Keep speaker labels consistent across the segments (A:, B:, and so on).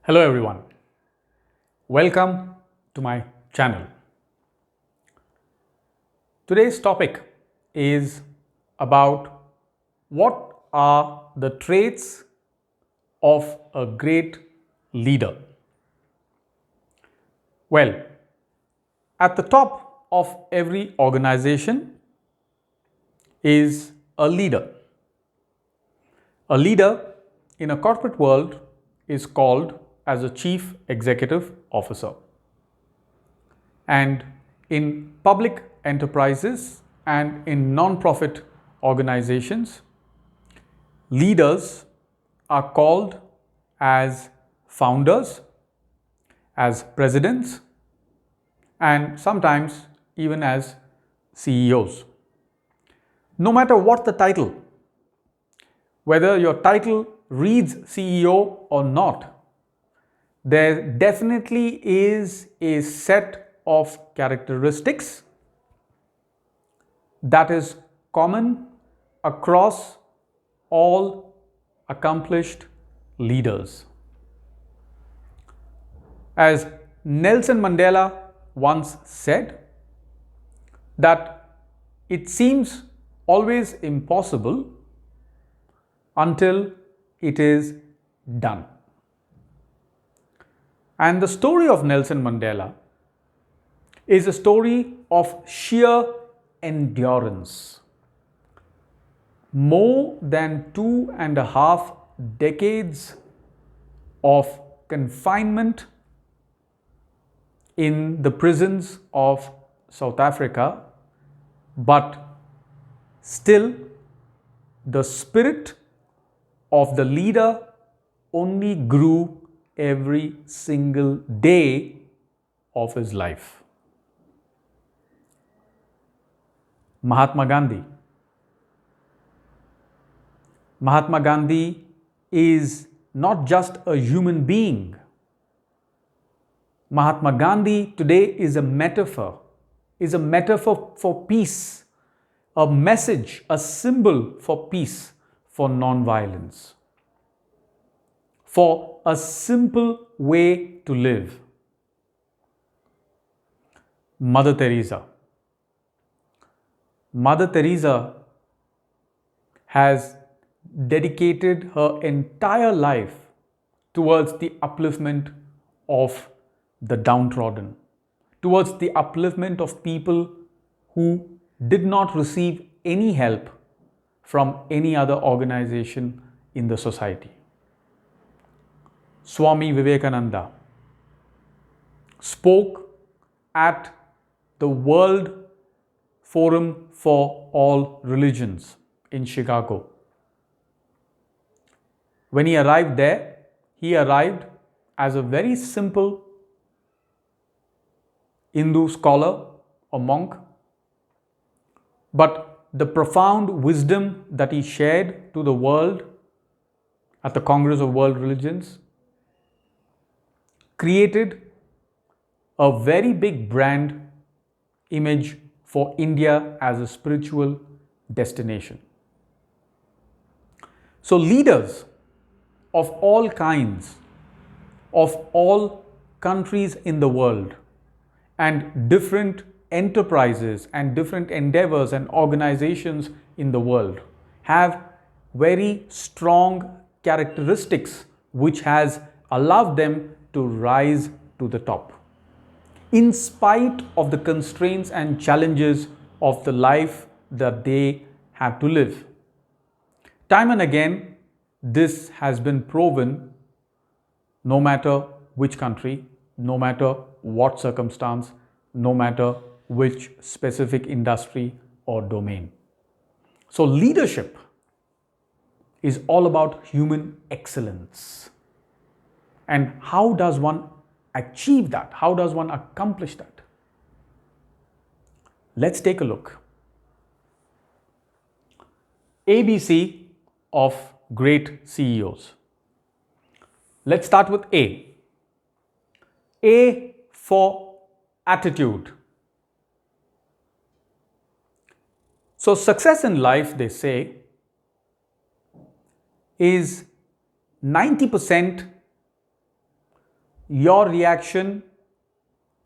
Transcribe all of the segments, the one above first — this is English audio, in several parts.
A: Hello everyone, welcome to my channel. Today's topic is about what are the traits of a great leader. Well, at the top of every organization is a leader. A leader in a corporate world is called as a chief executive officer. And in public enterprises and in non-profit organizations, leaders are called as founders, as presidents, and sometimes even as CEOs. No matter what the title, whether your title reads CEO or not, there definitely is a set of characteristics that is common across all accomplished leaders. As Nelson Mandela once said, that it seems always impossible until it is done. And the story of Nelson Mandela is a story of sheer endurance. More than 2.5 decades of confinement in the prisons of South Africa, but still the spirit of the leader only grew every single day of his life. Mahatma Gandhi. Mahatma Gandhi is not just a human being. Mahatma Gandhi today is a metaphor for peace, a message, a symbol for peace, for non-violence, for a simple way to live. Mother Teresa. Mother Teresa has dedicated her entire life towards the upliftment of the downtrodden, towards the upliftment of people who did not receive any help from any other organization in the society. Swami Vivekananda spoke at the World Forum for All Religions in Chicago. When he arrived there, he arrived as a very simple Hindu scholar or monk, but the profound wisdom that he shared to the world at the Congress of World Religions created a very big brand image for India as a spiritual destination. So leaders of all kinds, of all countries in the world, and different enterprises and different endeavors and organizations in the world have very strong characteristics which has allowed them to rise to the top, in spite of the constraints and challenges of the life that they have to live. Time and again, this has been proven no matter which country, no matter what circumstance, no matter which specific industry or domain. So leadership is all about human excellence. And how does one achieve that? How does one accomplish that? Let's take a look. ABC of great CEOs. Let's start with A. A for attitude. So success in life, they say, is 90% your reaction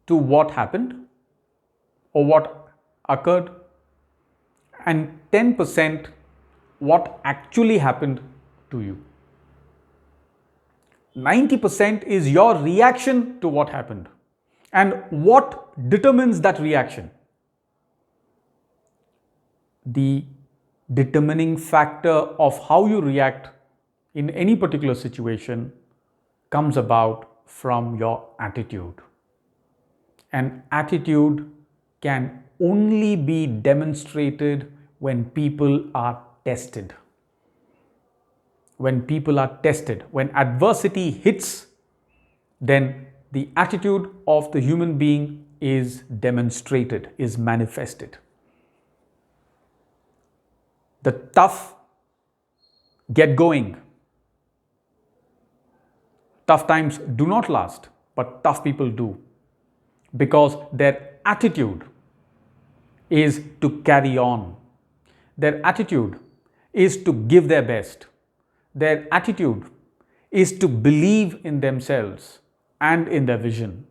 A: to what happened or what occurred, and 10% what actually happened to you. 90% is your reaction to what happened. And what determines that reaction? The determining factor of how you react in any particular situation comes about from your attitude. And attitude can only be demonstrated when people are tested. When people are tested, when adversity hits, then the attitude of the human being is demonstrated, is manifested. The tough get going. Tough times do not last, but tough people do, because their attitude is to carry on. Their attitude is to give their best. Their attitude is to believe in themselves and in their vision.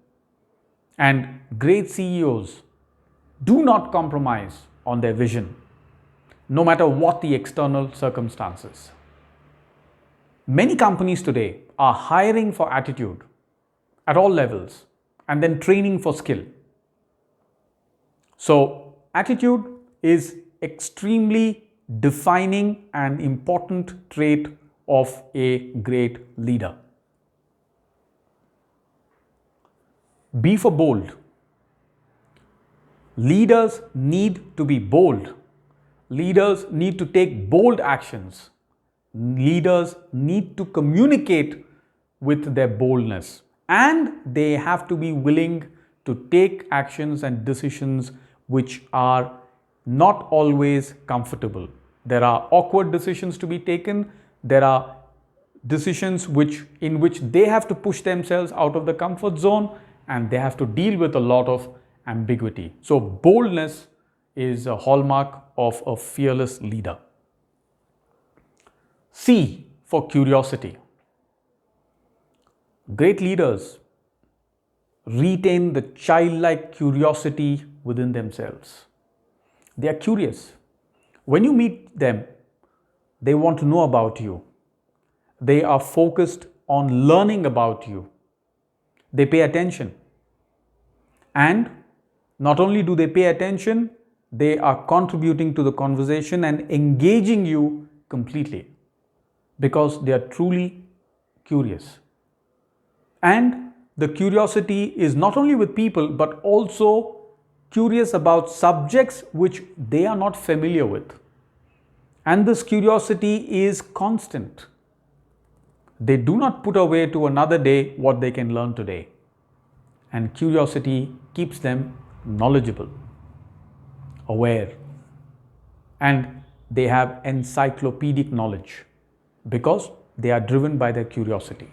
A: And great CEOs do not compromise on their vision, no matter what the external circumstances. Many companies today are hiring for attitude at all levels and then training for skill. So, attitude is extremely defining and important trait of a great leader. Be for bold. Leaders need to be bold. Leaders need to take bold actions. Leaders need to communicate with their boldness, and they have to be willing to take actions and decisions which are not always comfortable. There are awkward decisions to be taken. There are decisions in which they have to push themselves out of the comfort zone, and they have to deal with a lot of ambiguity. So boldness is a hallmark of a fearless leader. C for curiosity. Great leaders retain the childlike curiosity within themselves. They are curious. When you meet them, they want to know about you. They are focused on learning about you. They pay attention. And not only do they pay attention, they are contributing to the conversation and engaging you completely, because they are truly curious. And the curiosity is not only with people, but also curious about subjects which they are not familiar with. And this curiosity is constant. They do not put away to another day what they can learn today. And curiosity keeps them knowledgeable, aware, and they have encyclopedic knowledge because they are driven by their curiosity.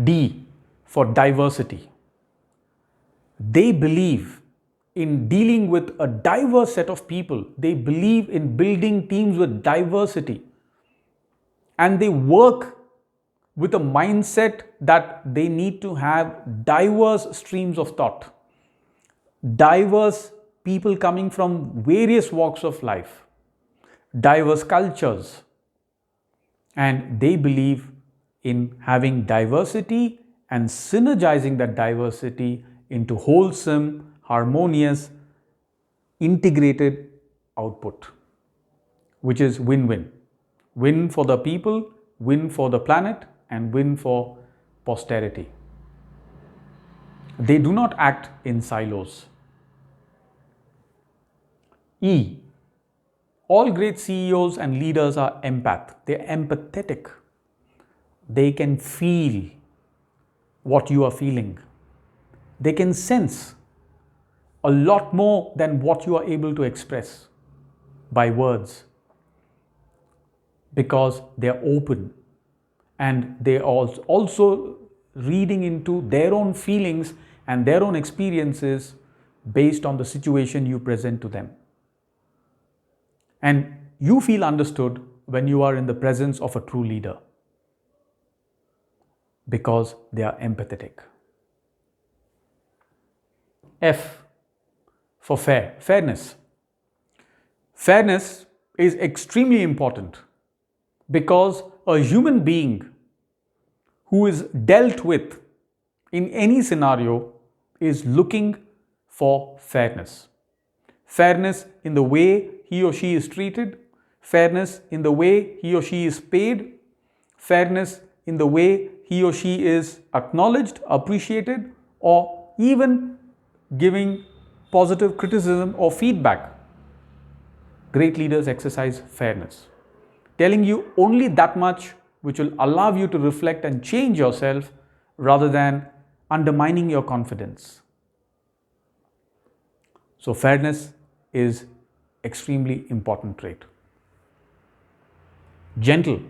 A: D for diversity. They believe in dealing with a diverse set of people. They believe in building teams with diversity. And they work with a mindset that they need to have diverse streams of thought. Diverse people coming from various walks of life. Diverse cultures. And they believe in having diversity and synergizing that diversity into wholesome, harmonious, integrated output, which is win-win. Win for the people, win for the planet, and win for posterity. They do not act in silos. E. All great CEOs and leaders are empath. They're empathetic. They can feel what you are feeling. They can sense a lot more than what you are able to express by words, because they are open and they are also reading into their own feelings and their own experiences based on the situation you present to them. And you feel understood when you are in the presence of a true leader. because they are empathetic. F for fairness. Fairness is extremely important because a human being who is dealt with in any scenario is looking for fairness. Fairness in the way he or she is treated, fairness in the way he or she is paid, fairness in the way he or she is acknowledged, appreciated, or even giving positive criticism or feedback. Great leaders exercise fairness, telling you only that much which will allow you to reflect and change yourself rather than undermining your confidence. So fairness is extremely important trait. Gentle.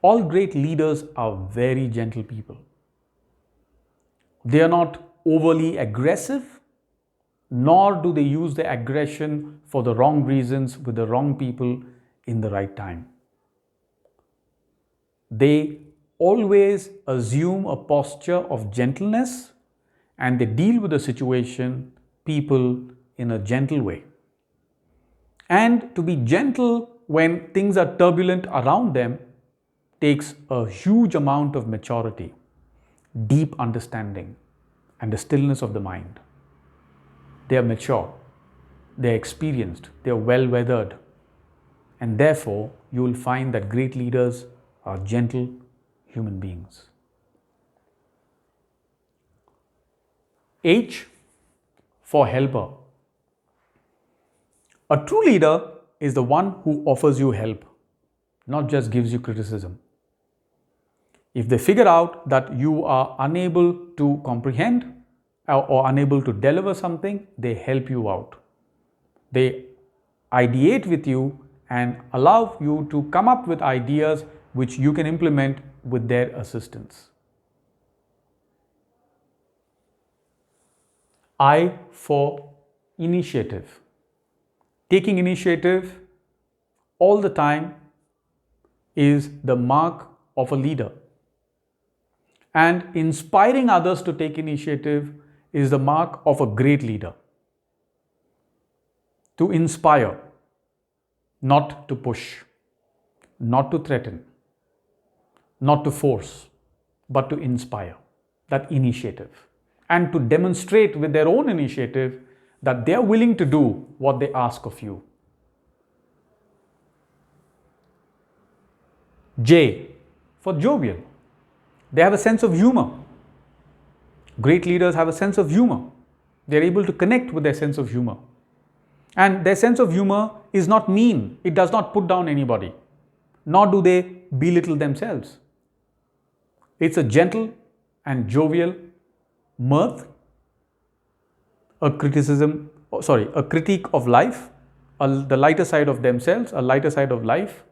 A: All great leaders are very gentle people. They are not overly aggressive, nor do they use their aggression for the wrong reasons with the wrong people in the right time. They always assume a posture of gentleness and they deal with the situation, people in a gentle way. And to be gentle when things are turbulent around them takes a huge amount of maturity, deep understanding, and the stillness of the mind. They are mature, they are experienced, they are well weathered, and therefore you will find that great leaders are gentle human beings. H for helper. A true leader is the one who offers you help, not just gives you criticism. If they figure out that you are unable to comprehend or unable to deliver something, they help you out. They ideate with you and allow you to come up with ideas which you can implement with their assistance. I for initiative. Taking initiative all the time is the mark of a leader. And inspiring others to take initiative is the mark of a great leader. To inspire, not to push, not to threaten, not to force, but to inspire, that initiative. And to demonstrate with their own initiative that they are willing to do what they ask of you. J for jovial. They have a sense of humor. Great leaders have a sense of humor. They are able to connect with their sense of humor. And their sense of humor is not mean. It does not put down anybody, nor do they belittle themselves. It's a gentle and jovial mirth, a critique of life, the lighter side of themselves, a lighter side of life,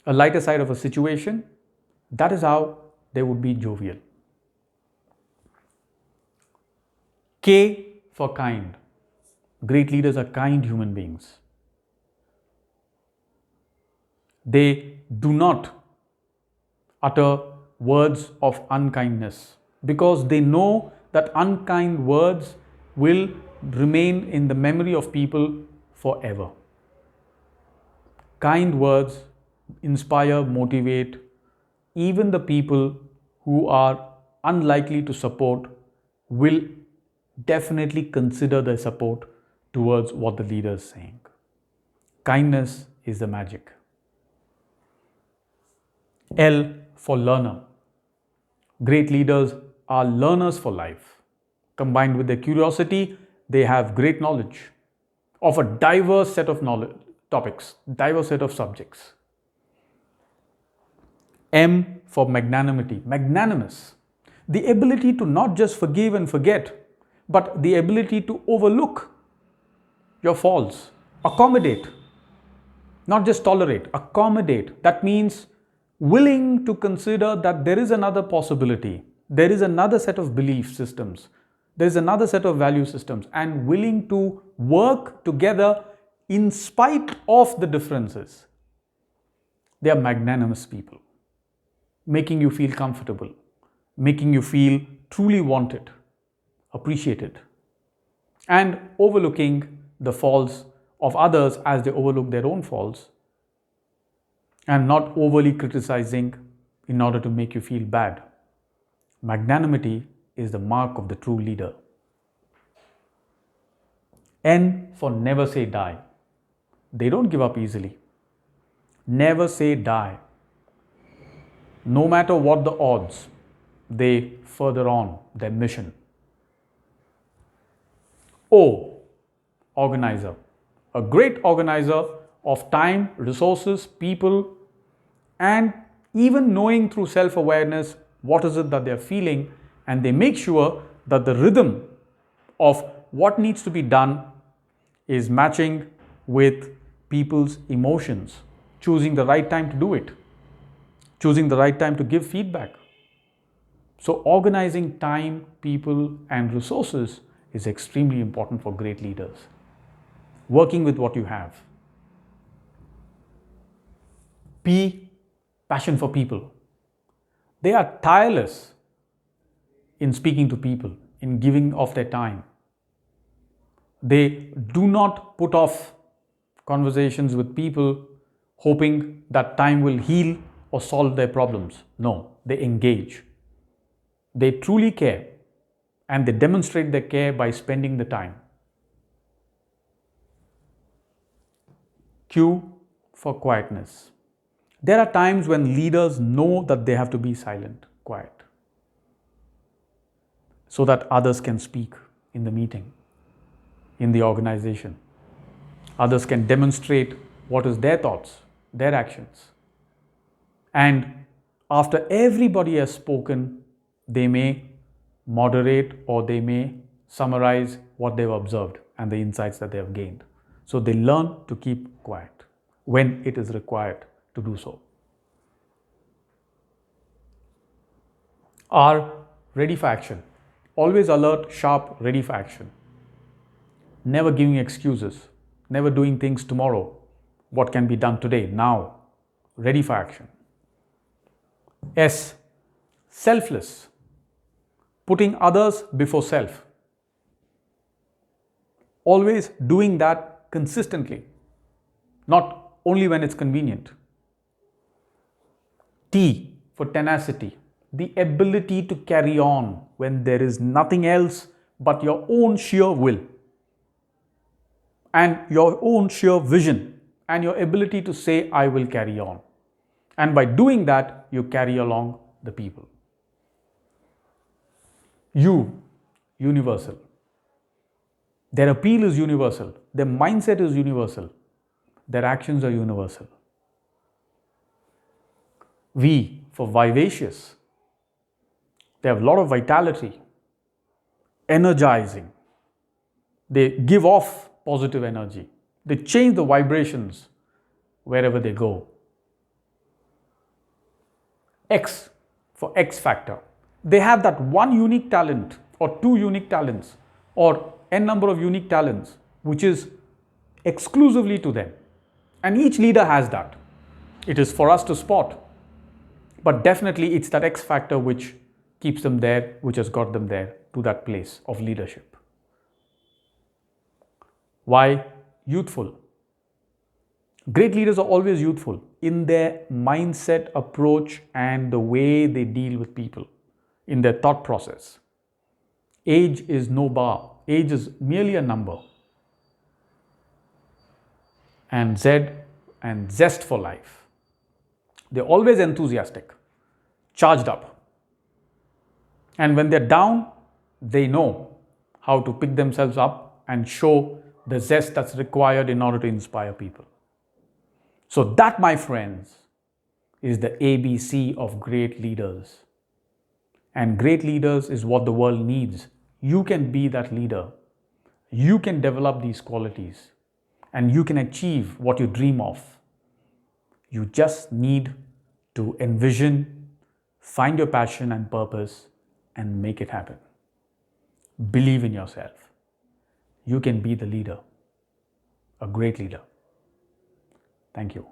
A: a lighter side of a situation. That is how they would be jovial. K for kind. Great leaders are kind human beings. They do not utter words of unkindness because they know that unkind words will remain in the memory of people forever. Kind words inspire, motivate even the people who are unlikely to support will definitely consider their support towards what the leader is saying. Kindness is the magic. L for learner. Great leaders are learners for life. Combined with their curiosity, they have great knowledge of a diverse set of topics, diverse set of subjects. M for magnanimity. Magnanimous. The ability to not just forgive and forget, but the ability to overlook your faults, accommodate, not just tolerate, accommodate. That means willing to consider that there is another possibility, there is another set of belief systems, there is another set of value systems, and willing to work together in spite of the differences. They are magnanimous people. making you feel comfortable, making you feel truly wanted, appreciated, and overlooking the faults of others as they overlook their own faults, and not overly criticizing in order to make you feel bad. Magnanimity is the mark of the true leader. N for never say die. They don't give up easily. Never say die. No matter what the odds, they further on their mission. O, organizer. A great organizer of time, resources, people, and even knowing through self-awareness what is it that they're feeling, and they make sure that the rhythm of what needs to be done is matching with people's emotions, choosing the right time to do it, choosing the right time to give feedback. So organizing time, people, and resources is extremely important for great leaders. Working with what you have. P, passion for people. They are tireless in speaking to people, in giving of their time. They do not put off conversations with people hoping that time will heal or solve their problems. No, they engage. They truly care, and they demonstrate their care by spending the time. Q for quietness. There are times when leaders know that they have to be silent, quiet, so that others can speak in the meeting, in the organization. Others can demonstrate what is their thoughts, their actions. And after everybody has spoken, they may moderate or they may summarize what they've observed and the insights that they have gained. So they learn to keep quiet when it is required to do so. R, ready for action. Always alert, sharp, ready for action. Never giving excuses, never doing things tomorrow. What can be done today, now, ready for action. S, selfless, putting others before self. Always doing that consistently, not only when it's convenient. T for tenacity, the ability to carry on when there is nothing else but your own sheer will and your own sheer vision and your ability to say, I will carry on. And by doing that, you carry along the people. U, universal. Their appeal is universal. Their mindset is universal. Their actions are universal. V, for vivacious. They have a lot of vitality, energizing. They give off positive energy. They change the vibrations wherever they go. X, for X factor. They have that one unique talent or two unique talents or n number of unique talents which is exclusively to them. And each leader has that. It is for us to spot. But definitely it's that X factor which keeps them there, which has got them there to that place of leadership. Why? Youthful. Great leaders are always youthful in their mindset, approach, and the way they deal with people, in their thought process. Age is no bar. Age is merely a number. And Z and zest for life. They're always enthusiastic, charged up. And when they're down, they know how to pick themselves up and show the zest that's required in order to inspire people. So that, my friends, is the ABC of great leaders. And great leaders is what the world needs. You can be that leader. You can develop these qualities and you can achieve what you dream of. You just need to envision, find your passion and purpose, and make it happen. Believe in yourself. You can be the leader, a great leader. Thank you.